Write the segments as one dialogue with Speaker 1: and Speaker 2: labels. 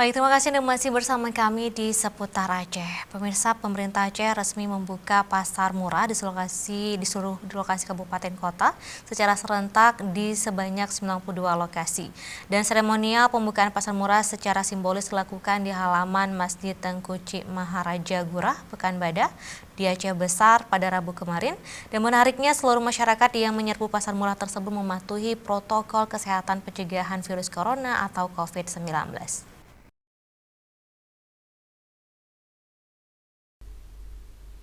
Speaker 1: Baik, terima kasih Anda masih bersama kami di Seputar Aceh. Pemirsa, pemerintah Aceh resmi membuka pasar murah di seluruh lokasi kabupaten kota secara serentak di sebanyak 92 lokasi. Dan seremonial pembukaan pasar murah secara simbolis dilakukan di halaman Masjid Tengku Cik Maharaja Gurah, Pekanbadak, di Aceh Besar pada Rabu kemarin. Dan menariknya, seluruh masyarakat yang menyerbu pasar murah tersebut mematuhi protokol kesehatan pencegahan virus corona atau COVID-19.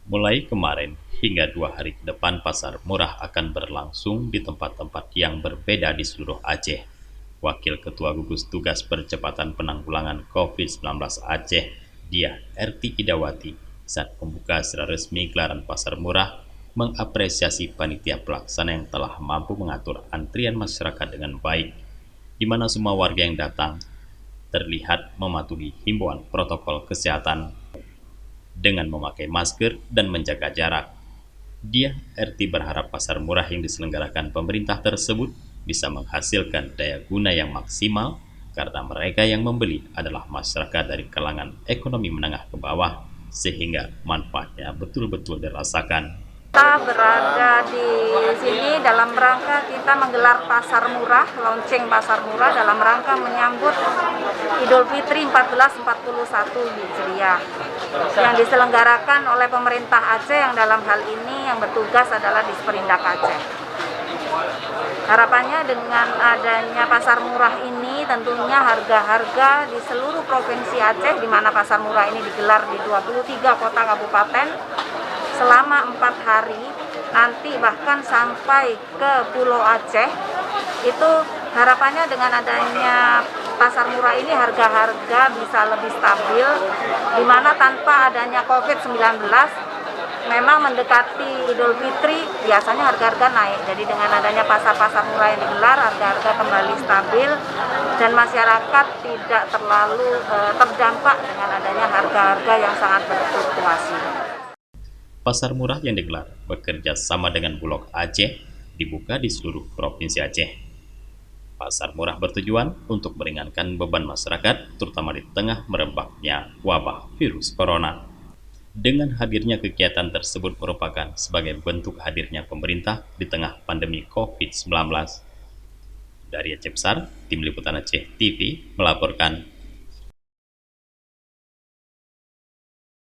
Speaker 2: Mulai kemarin hingga 2 hari ke depan pasar murah akan berlangsung di tempat-tempat yang berbeda di seluruh Aceh. Wakil Ketua Gugus Tugas Percepatan Penanggulangan COVID-19 Aceh, Diah Erti Idawati, saat membuka secara resmi gelaran pasar murah, mengapresiasi panitia pelaksana yang telah mampu mengatur antrian masyarakat dengan baik, di mana semua warga yang datang terlihat mematuhi himbauan protokol kesehatan dengan memakai masker dan menjaga jarak. Dia RT berharap pasar murah yang diselenggarakan pemerintah tersebut bisa menghasilkan daya guna yang maksimal karena mereka yang membeli adalah masyarakat dari kalangan ekonomi menengah ke bawah, sehingga manfaatnya betul-betul dirasakan.
Speaker 3: Kita berada di sini dalam rangka kita menggelar pasar murah, launching pasar murah dalam rangka menyambut Idul Fitri 1441 Hijriah yang diselenggarakan oleh pemerintah Aceh yang dalam hal ini yang bertugas adalah Disperindak Aceh. Harapannya dengan adanya pasar murah ini tentunya harga-harga di seluruh provinsi Aceh di mana pasar murah ini digelar di 23 kota kabupaten selama 4 hari, nanti bahkan sampai ke Pulau Aceh, itu harapannya dengan adanya pasar murah ini harga-harga bisa lebih stabil, di mana tanpa adanya COVID-19, memang mendekati Idul Fitri, biasanya harga-harga naik. Jadi dengan adanya pasar-pasar murah yang digelar, harga-harga kembali stabil, dan masyarakat tidak terlalu terdampak dengan adanya harga-harga yang sangat berfluktuasi.
Speaker 2: Pasar murah yang digelar bekerja sama dengan Bulog Aceh dibuka di seluruh provinsi Aceh. Pasar murah bertujuan untuk meringankan beban masyarakat, terutama di tengah merebaknya wabah virus corona. Dengan hadirnya kegiatan tersebut merupakan sebagai bentuk hadirnya pemerintah di tengah pandemi COVID-19. Dari Aceh Besar, Tim Liputan Aceh TV melaporkan.